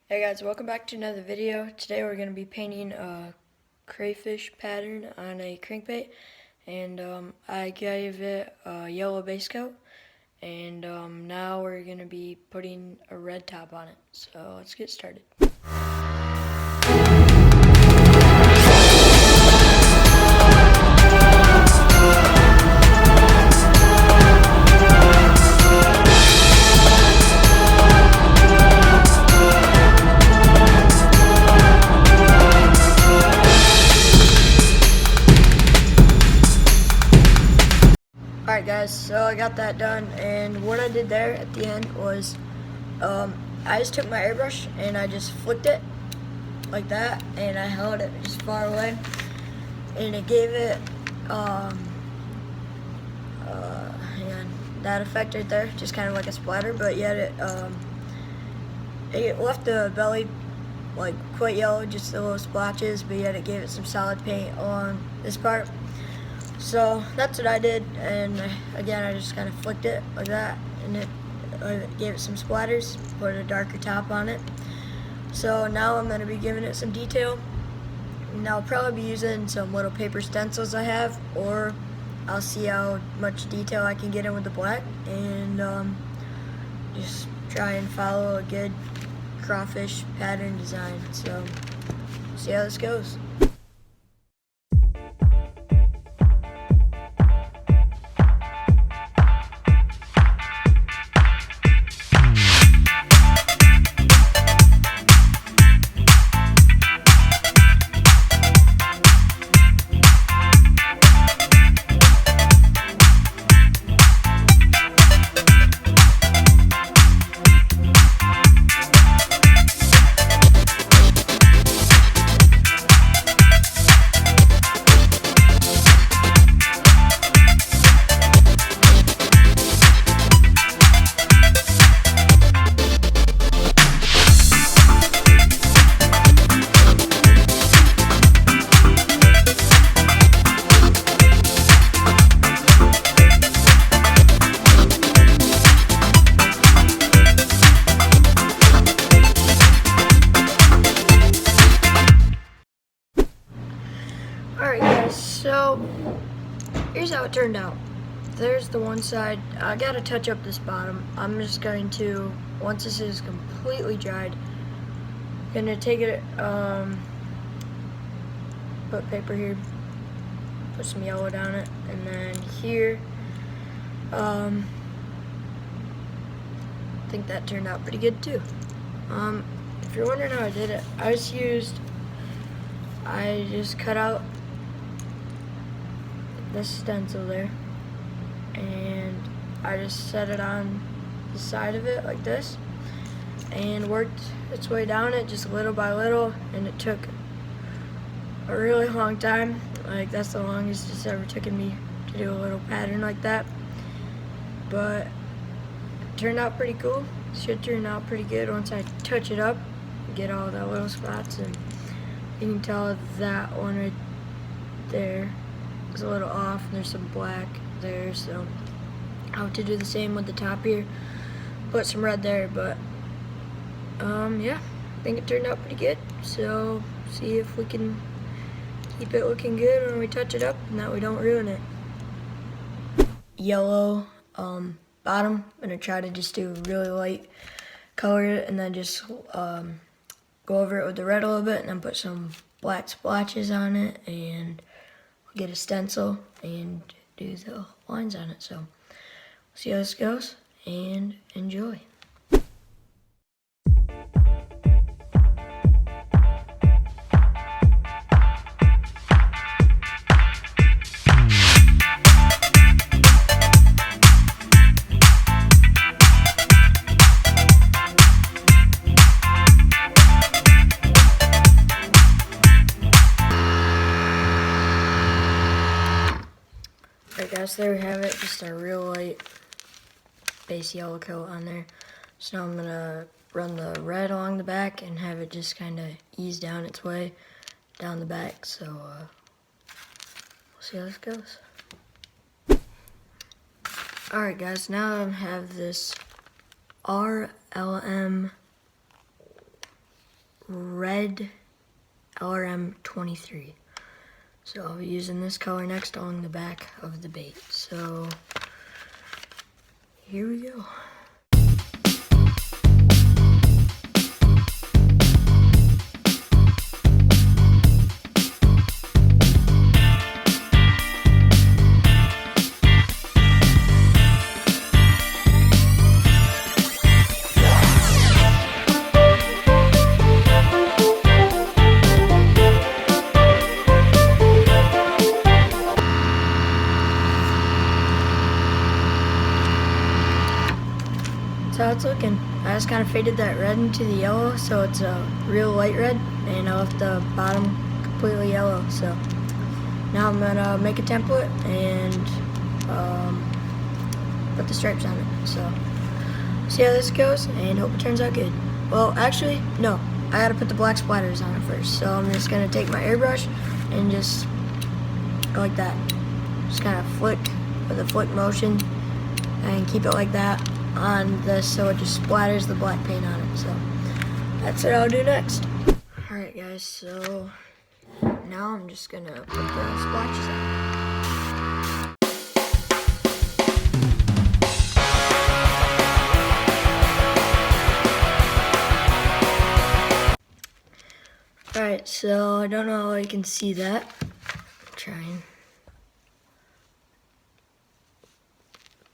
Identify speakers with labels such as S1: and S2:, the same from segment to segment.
S1: Hey guys, welcome back to another video. Today we're going to be painting a crayfish pattern on a crankbait, and I gave it a yellow base coat, and now we're going to be putting a red top on it. So let's get started. Alright guys, so I got that done, and what I did there at the end was I just took my airbrush and I just flicked it like that, and I held it just far away, and it gave it hang on, that effect right there, just kind of like a splatter, but yet it left the belly like quite yellow, just the little splotches, but yet it gave it some solid paint on this part. So that's what I did, and again I just kind of flicked it like that, and it gave it some splatters, put a darker top on it. So now I'm going to be giving it some detail, and I'll probably be using some little paper stencils I have, or I'll see how much detail I can get in with the black, and just try and follow a good crawfish pattern design. So see how this goes. Alright guys, so here's how it turned out. There's the one side. I gotta touch up this bottom. I'm just going to, once this is completely dried, gonna take it, put paper here, put some yellow down it, and then here, I think that turned out pretty good too. If you're wondering how I did it, I just cut out this stencil there, and I just set it on the side of it like this, and worked its way down it just little by little, and it took a really long time. Like, that's the longest it's ever taken me to do a little pattern like that, but it turned out pretty cool. Should turn out pretty good once I touch it up, get all the little spots, and you can tell that one right there is a little off, and there's some black there, so I'll have to do the same with the top here, put some red there, but yeah, I think it turned out pretty good. So see if we can keep it looking good when we touch it up and that we don't ruin it. Yellow bottom. I'm gonna try to just do really light color it, and then just go over it with the red a little bit, and then put some black splotches on it, and get a stencil and do the lines on it. So see how this goes, and enjoy. Alright guys, there we have it, just a real light base yellow coat on there. So now I'm gonna run the red along the back and have it just kind of ease down its way down the back. So we'll see how this goes. Alright guys, now I have this RLM red LRM23. So I'll be using this color next along the back of the bait. So here we go. That's how it's looking. I just kind of faded that red into the yellow, so it's a real light red, and I left the bottom completely yellow. So now I'm gonna make a template and put the stripes on it. So see how this goes, and hope it turns out good. Well, actually, no. I gotta put the black splatters on it first. So I'm just gonna take my airbrush and just go like that. Just kind of flick with a flick motion and keep it like that on this so it just splatters the black paint on it. So that's what I'll do next. Alright guys, so now I'm just gonna put the splotches on. Alright, so I don't know how you can see that. I'm trying.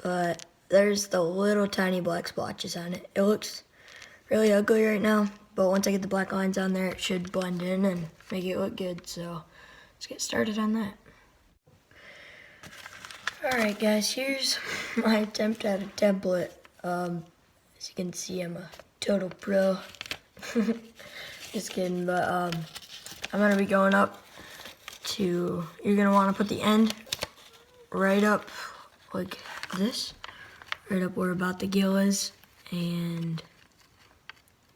S1: But there's the little tiny black splotches on it. It looks really ugly right now, but once I get the black lines on there, it should blend in and make it look good. So let's get started on that. Alright guys, here's my attempt at a template. As you can see, I'm a total pro. Just kidding, but I'm gonna be going up to, you're gonna wanna put the end right up like this. Right up where about the gill is, and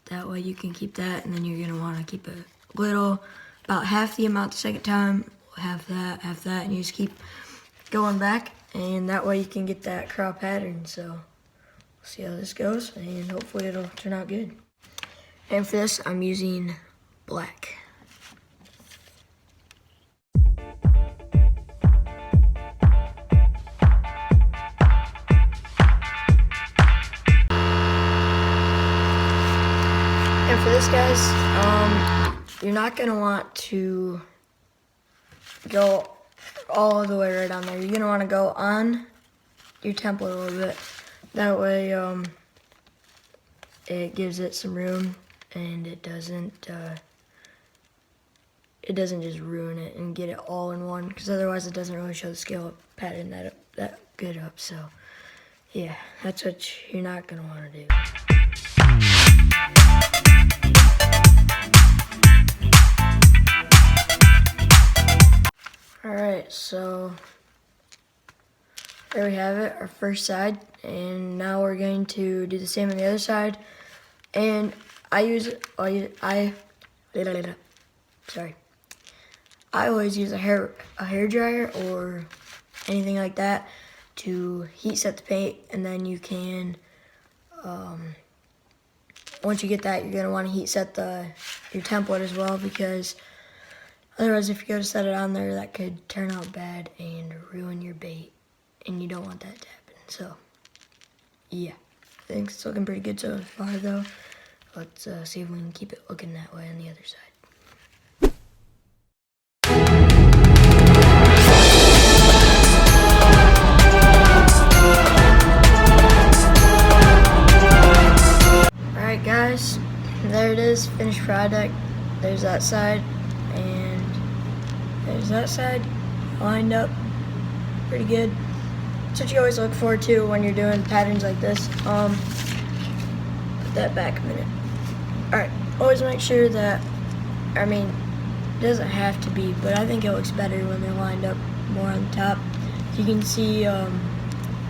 S1: that way you can keep that, and then you're gonna wanna keep a little, about half the amount the second time, half that, and you just keep going back, and that way you can get that craw pattern. So we'll see how this goes, and hopefully it'll turn out good. And for this, I'm using black. And for this, guys, you're not gonna want to go all the way right on there. You're gonna want to go on your template a little bit. That way, it gives it some room, and it doesn't just ruin it and get it all in one. Because otherwise, it doesn't really show the scale pattern that good up. So, yeah, that's what you're not gonna want to do. Alright, so there we have it, our first side, and now we're going to do the same on the other side. And I always use a hair dryer or anything like that to heat set the paint, and then you can once you get that, you're gonna want to heat set your template as well, because otherwise, if you go to set it on there, that could turn out bad and ruin your bait, and you don't want that to happen. So, yeah, I think it's looking pretty good so far, though. Let's see if we can keep it looking that way on the other side. Alright, guys, there it is, finished product. There's that side, and there's that side, lined up pretty good. That's what you always look for too when you're doing patterns like this. Put that back a minute. Alright, always make sure that, it doesn't have to be, but I think it looks better when they're lined up more on the top. You can see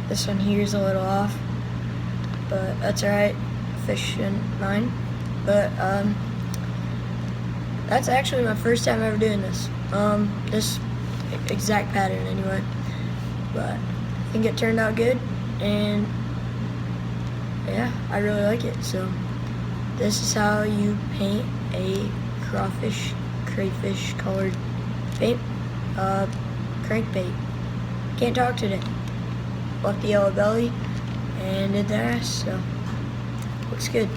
S1: this one here is a little off, but that's alright. Fish in mine. But that's actually my first time ever doing this. This exact pattern anyway. But I think it turned out good, and yeah, I really like it. So this is how you paint a crawfish, crayfish colored bait, crankbait. Can't talk today. Left the yellow belly and did the rest, so looks good.